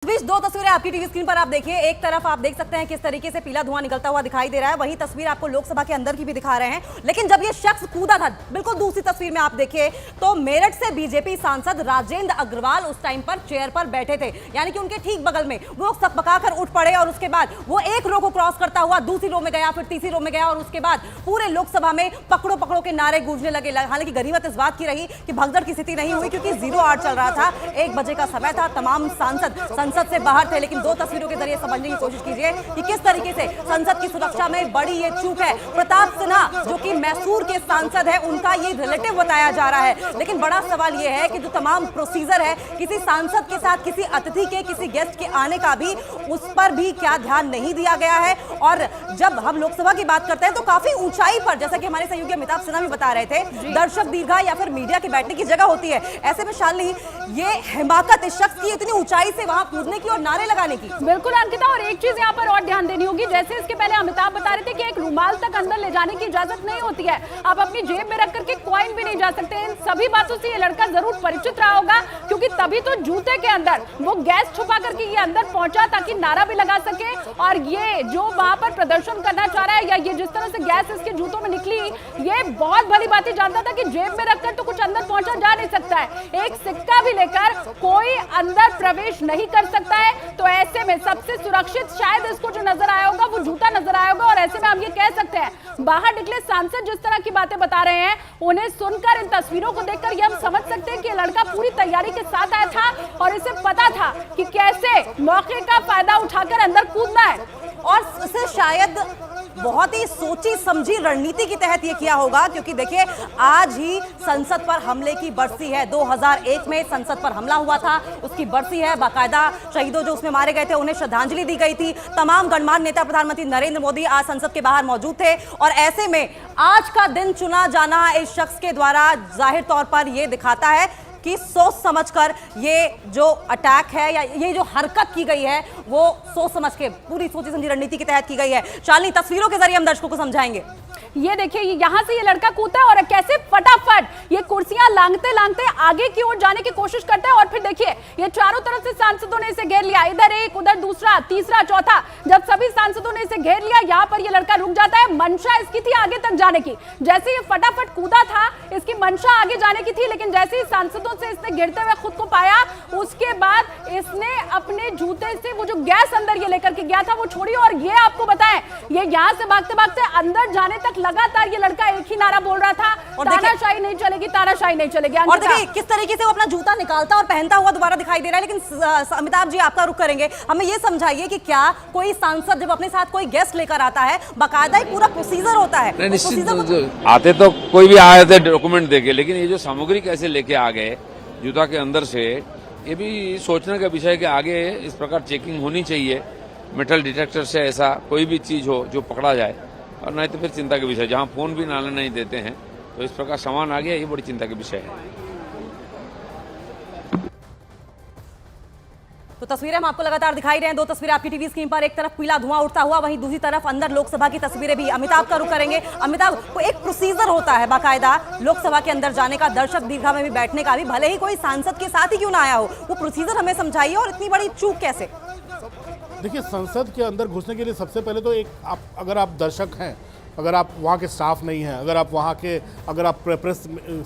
बीच दो तस्वीरें आपकी टीवी स्क्रीन पर आप देखिए। एक तरफ आप देख सकते हैं किस तरीके से पीला धुआं निकलता हुआ दिखाई दे रहा है, वही तस्वीर आपको लोकसभा के अंदर की भी दिखा रहे हैं। लेकिन जब ये शख्स कूदा था, बिल्कुल दूसरी तस्वीर में आप देखिए तो मेरठ से बीजेपी सांसद राजेंद्र अग्रवाल उस टाइम पर चेयर पर बैठे थे, यानी कि उनके ठीक बगल में वो सकपकाकर उठ पड़े और उसके बाद वो एक रो को क्रॉस करता हुआ दूसरी रो में गया, फिर तीसरी रो में गया और उसके बाद पूरे लोकसभा में पकड़ो पकड़ो के नारे गूंजने लगे। हालांकि गनीमत इस बात की रही कि भगदड़ की स्थिति नहीं हुई क्योंकि 0-8 चल रहा था, 1 बजे का समय था, तमाम सांसद संसद से बाहर थे। लेकिन दो तस्वीरों के जरिए समझने की कोशिश कीजिए कि किस तरीके से संसद की सुरक्षा में बड़ी ये चूक है। प्रताप सिन्हा जो कि मैसूर के सांसद है, उनका ये रिलेटिव बताया जा रहा है, लेकिन बड़ा सवाल ये है कि जो तमाम प्रोसीजर है किसी सांसद के साथ किसी अतिथि के, किसी गेस्ट के आने का भी, उस पर भी क्या ध्यान नहीं दिया गया है। और जब हम लोकसभा की बात करते हैं तो काफी ऊंचाई पर, जैसा कि हमारे सहयोगी अमिताभ सिन्हा भी बता रहे थे, दर्शक दीर्घा या फिर मीडिया के बैठने की जगह होती है। ऐसे में शालिनी, ये हिमाकत इस शख्स की इतनी ऊंचाई से वहां कूदने की और नारे लगाने की। बिल्कुल अंकिता, और एक चीज यहाँ पर और ध्यान देनी होगी, जैसे इसके पहले अमिताभ बता रहे थे कि एक रुमाल तक अंदर ले जाने की इजाजत नहीं होती है, आप अपनी जेब में रख करके कॉइन भी नहीं जा सकते। इन सभी बातों से ये लड़का जरूर परिचित रहा होगा, क्योंकि तभी तो जूते के अंदर वो गैस छुपा करके ये अंदर पहुंचा ताकि नारा भी लगा सके। और ये जो वहां पर प्रदर्शन करना चाह रहा है, या ये जिस तरह से गैस इसके जूतों में निकली, ये बहुत भली बात ही जानता था कि जेब में रखकर तो कुछ अंदर पहुंचा जा नहीं सकता है, एक सिक्का भी लेकर कोई अंदर प्रवेश नहीं कर सकता है। तो ऐसे में सबसे सुरक्षित शायद इसको जो नजर आया होगा वो जूता नजर आया होगा। और ऐसे में हम ये कह सकते हैं, बाहर निकले सांसद जिस तरह की बातें बता रहे हैं, उन्हें सुनकर, इन तस्वीरों को देखकर ये हम समझ सकते हैं कि लड़का पूरी तैयारी के साथ आया था और इसे पता था कि कैसे मौके का फायदा उठाकर अंदर कूदना है। और इसे शायद बहुत ही सोची समझी रणनीति के तहत ये किया होगा, क्योंकि देखिए आज ही संसद पर हमले की बरसी है। 2001 में संसद पर हमला हुआ था, उसकी बरसी है। बाकायदा शहीदों जो उसमें मारे गए थे उन्हें श्रद्धांजलि दी गई थी। तमाम गणमान्य नेता, प्रधानमंत्री नरेंद्र मोदी आज संसद के बाहर मौजूद थे और ऐसे में आज का दिन चुना जाना इस शख्स के द्वारा जाहिर तौर पर यह दिखाता है कि सोच समझकर ये जो अटैक है या ये जो हरकत की गई है वो सोच समझ के, पूरी सोची समझी रणनीति के तहत की गई है। शालिनी, तस्वीरों के जरिए हम दर्शकों को समझाएंगे। ये देखिए, यहाँ से ये लड़का कूदता है और कैसे फटाफट ये कुर्सियां लांघते लांघते आगे की ओर जाने की कोशिश करता है। और फिर देखिए, ये चारों तरफ से सांसदों ने इसे घेर लिया, इधर एक, उधर दूसरा, तीसरा, चौथा। जब सभी सांसदों ने इसे घेर लिया, यहाँ पर ये लड़का रुक जाता है। मंशा इसकी थी आगे तक जाने की, जैसे ये फटाफट कूदा था, इसकी मंशा आगे जाने की थी, लेकिन जैसे ही सांसदों से इसने गिरते हुए खुद को पाया, उसके बाद इसने अपने जूते से वो जो गैस अंदर ये लेकर के गया था वो छोड़ी। और ये आपको बताएं, ये यहाँ से भागते भागते अंदर जाने तक लगातार ये लड़का एक ही नारा बोल रहा था, तानाशाही नहीं चलेगी, तानाशाही नहीं चलेगी। और देखिए किस तरीके से वो अपना जूता निकालता और पहनता हुआ दोबारा दिखाई दे रहा है। लेकिन अमिताभ जी, आपका रुख करेंगे, हमें ये समझाइए कि क्या कोई सांसद जब अपने साथ कोई गेस्ट लेकर आता है, बाकायदा एक पूरा प्रोसीजर होता है? निश्चित आते तो कोई भी आए थे डॉक्यूमेंट देके, लेकिन ये जो सामग्री कैसे लेके आ गए जूता के अंदर से, ये भी सोचने का विषय है कि आगे इस प्रकार चेकिंग होनी चाहिए, मेटल डिटेक्टर से ऐसा कोई भी चीज हो जो पकड़ा जाए, और नहीं तो फिर चिंता के विषय, जहां फोन भी नाले नहीं देते हैं तो इस प्रकार सामान आ गया, ये बड़ी चिंता का विषय है। तो तस्वीरें हम आपको लगातार दिखाई रहे हैं, दो तस्वीरें आपकी टीवी स्क्रीन पर, एक तरफ पीला धुआं उठता हुआ, वहीं दूसरी तरफ अंदर लोकसभा की तस्वीरें भी। अमिताभ का रुख करेंगे। अमिताभ, को एक प्रोसीजर होता है बाकायदा लोकसभा के अंदर जाने का, दर्शक दीर्घा में भी बैठने का भी, भले ही कोई सांसद के साथ ही क्यों ना आया हो, वो प्रोसीजर हमें समझाइए। और इतनी बड़ी चूक कैसे? देखिए, संसद के अंदर घुसने के लिए सबसे पहले तो अगर आप दर्शक हैं, अगर आप वहाँ के स्टाफ नहीं हैं, अगर आप प्रेस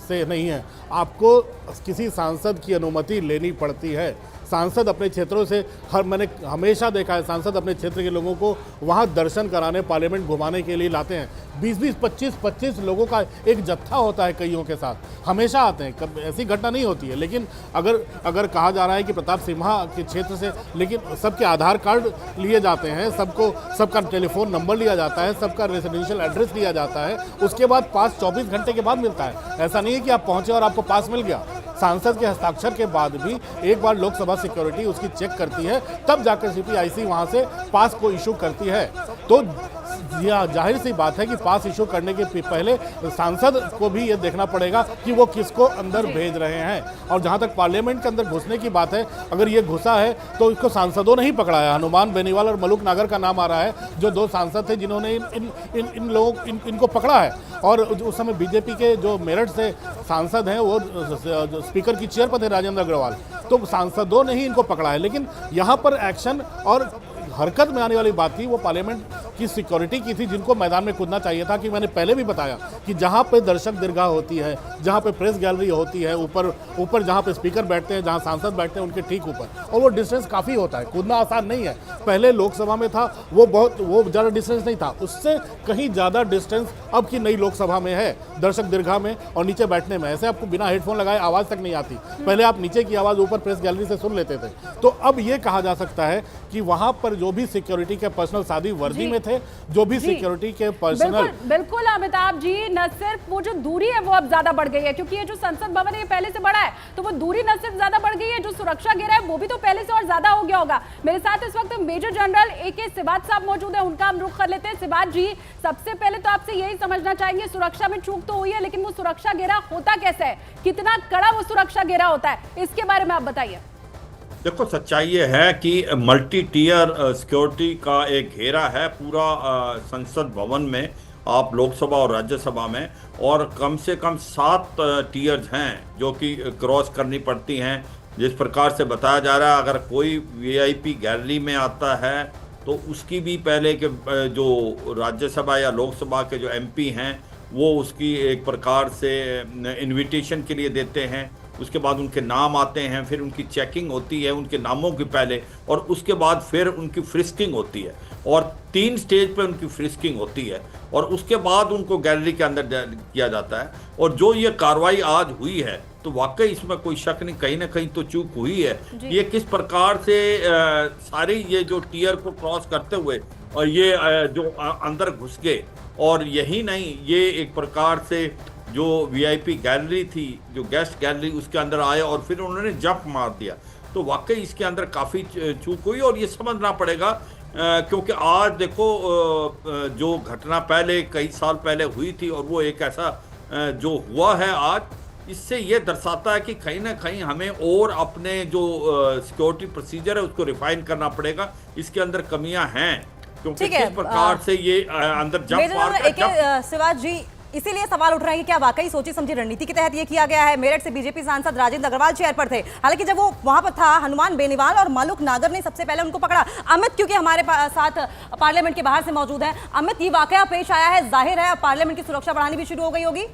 से नहीं हैं, आपको किसी सांसद की अनुमति लेनी पड़ती है। सांसद अपने क्षेत्रों से, मैंने हमेशा देखा है, सांसद अपने क्षेत्र के लोगों को वहाँ दर्शन कराने, पार्लियामेंट घुमाने के लिए लाते हैं। 20-20, 25-25 लोगों का एक जत्था होता है कईयों के साथ, हमेशा आते हैं, ऐसी घटना नहीं होती है। लेकिन अगर कहा जा रहा है कि प्रताप सिन्हा के क्षेत्र से, लेकिन सबके आधार कार्ड लिए जाते हैं, सबका टेलीफोन नंबर लिया जाता है, सबका रेजिडेंशियल एड्रेस लिया जाता है, उसके बाद पास 24 घंटे के बाद मिलता है। ऐसा नहीं है कि आप पहुँचे और आपको पास मिल गया। सांसद के हस्ताक्षर के बाद भी एक बार लोकसभा सिक्योरिटी उसकी चेक करती है, तब जाकर CPIC वहां से पास को इशू करती है। तो जाहिर सी बात है कि पास इशू करने के पहले सांसद को भी ये देखना पड़ेगा कि वो किसको अंदर भेज रहे हैं। और जहां तक पार्लियामेंट के अंदर घुसने की बात है, अगर ये घुसा है तो इसको सांसदों ने ही पकड़ा है। हनुमान बेनीवाल और मलुक नागर का नाम आ रहा है, जो 2 सांसद थे जिन्होंने इन लोगों इनको पकड़ा है। और उस समय बीजेपी के जो मेरठ से सांसद हैं वो स्पीकर की चेयर पर थे, राजेंद्र अग्रवाल, तो सांसदों ने ही इनको पकड़ा है। लेकिन यहाँ पर एक्शन और हरकत में आने वाली बात थी वो पार्लियामेंट की सिक्योरिटी की थी, जिनको मैदान में कूदना चाहिए था। कि मैंने पहले भी बताया कि जहाँ पे दर्शक दीर्घा होती है, जहाँ पे प्रेस गैलरी होती है, ऊपर जहाँ पे स्पीकर बैठते हैं, जहाँ सांसद बैठते हैं, उनके ठीक ऊपर, और वो डिस्टेंस काफ़ी होता है, कूदना आसान नहीं है। पहले लोकसभा में था वो ज़्यादा डिस्टेंस नहीं था, उससे कहीं ज़्यादा डिस्टेंस अब की नई लोकसभा में है, दर्शक दीर्घा में और नीचे बैठने में। ऐसे आपको बिना हेडफोन लगाए आवाज़ तक नहीं आती। पहले आप नीचे की आवाज़ ऊपर प्रेस गैलरी से सुन लेते थे। तो अब ये कहा जा सकता है कि वहाँ पर जो भी सिक्योरिटी के पर्सनल सादी वर्दी में थे, जो भी सिक्योरिटी के पर्सनल, बिल्कुल अमिताभ जी, न सिर्फ वो जो दूरी है वो अब ज्यादा बढ़ गई है, क्योंकि ये जो संसद भवन है ये पहले से बड़ा है, तो वो दूरी न सिर्फ ज्यादा बढ़ गई है, जो सुरक्षा घेरा है वो भी तो पहले से और ज्यादा हो गया होगा। मेरे साथ इस वक्त मेजर जनरल AK सिवाज साहब मौजूद है, उनका हम रुख कर लेते हैं। सिवाज जी, सबसे पहले तो आपसे यही समझना चाहेंगे, सुरक्षा में चूक तो हुई है, लेकिन वो सुरक्षा घेरा होता कैसे है, कितना कड़ा वो सुरक्षा घेरा होता है, इसके बारे में आप बताइए। देखो, सच्चाई ये है कि मल्टी टीयर सिक्योरिटी का एक घेरा है पूरा संसद भवन में, आप लोकसभा और राज्यसभा में, और कम से कम 7 टीयर्स हैं जो कि क्रॉस करनी पड़ती हैं। जिस प्रकार से बताया जा रहा है, अगर कोई VIP गैलरी में आता है तो उसकी भी पहले के जो राज्यसभा या लोकसभा के जो MP हैं वो उसकी एक प्रकार से इनविटेशन के लिए देते हैं। उसके बाद उनके नाम आते हैं, फिर उनकी चेकिंग होती है उनके नामों के पहले, और उसके बाद फिर उनकी फ्रिस्किंग होती है, और 3 स्टेज पे उनकी फ्रिस्किंग होती है, और उसके बाद उनको गैलरी के अंदर किया जाता है। और जो ये कार्रवाई आज हुई है, तो वाकई इसमें कोई शक नहीं, कहीं ना कहीं तो चूक हुई है। ये किस प्रकार से सारी ये जो टीयर को क्रॉस करते हुए और ये जो अंदर घुस गए, और यही नहीं, ये एक प्रकार से जो VIP गैलरी थी, जो गेस्ट गैलरी, उसके अंदर आए और फिर उन्होंने जंप मार दिया। तो वाकई इसके अंदर काफ़ी चूक हुई, और ये समझना पड़ेगा क्योंकि आज देखो जो घटना पहले कई साल पहले हुई थी और वो एक ऐसा जो हुआ है आज, इससे ये दर्शाता है कि कहीं ना कहीं हमें और अपने जो सिक्योरिटी प्रोसीजर है उसको रिफाइन करना पड़ेगा। इसके अंदर कमियां हैं, क्योंकि किस प्रकार से ये अंदर जंप मार सिवाज जी, इसीलिए सवाल उठ रहा है कि क्या वाकई सोची समझी रणनीति के तहत ये किया गया है। मेरठ से बीजेपी सांसद राजेंद्र अग्रवाल चेयर पर थे, हालांकि जब वो वहां पर था, हनुमान बेनीवाल और मलुक नागर ने सबसे पहले उनको पकड़ा। अमित क्योंकि हमारे साथ पार्लियामेंट के बाहर से मौजूद है, अमित, ये वाकया पेश आया है, जाहिर है अब पार्लियामेंट की सुरक्षा बढ़ानी भी शुरू हो गई होगी।